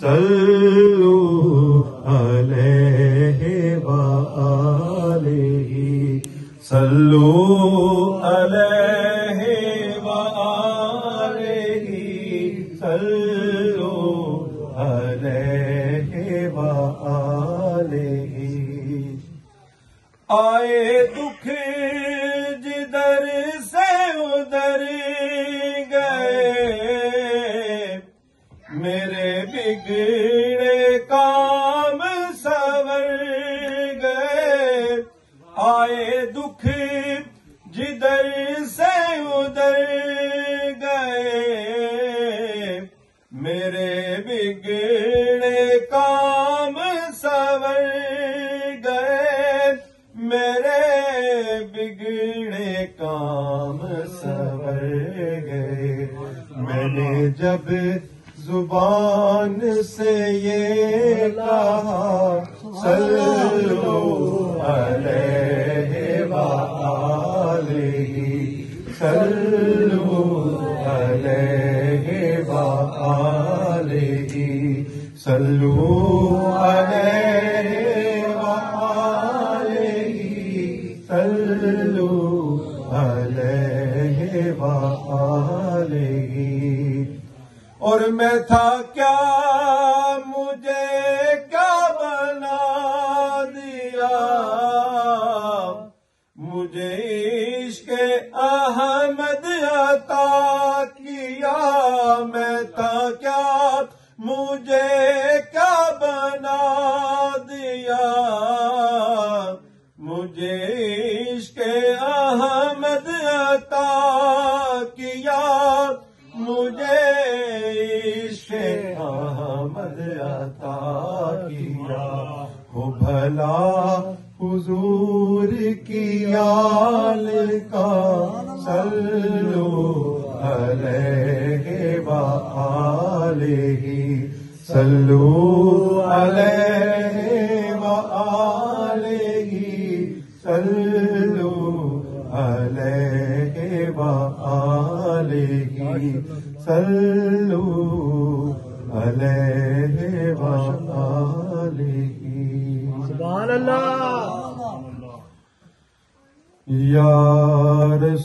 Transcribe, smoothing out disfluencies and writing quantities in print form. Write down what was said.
صلو علیہ وآلہ صلو علیہ وآلہ صلو علیہ وآلہ آئے دکھ جدھر سے ادھر گئے میرے بگڑے کام سنور گئے آئے دکھ جدھر سے ادھر گئے میرے بگڑے کام سنور گئے میرے بگڑے کام سنور گئے میں نے جب زبان سے یہ کہا صلو علیہ وآلہ صلو علیہ وآلہ صلو علیہ وآلہ صلو علیہ وآلہ اور میں تھا کیا مجھے کیا بنا دیا مجھے عشق احمد عطا کیا میں تھا کیا مجھے کیا بنا دیا مجھے عشق احمد عطا کیا مجھے عشق احمد عطا کیا ہو بھلا حضور کی آل کا صلو علیہ وآلہ صلو علیہ وآلہ صلو علیہ وآلہ صلو علیہ وآلہ سبحان اللہ یا رسول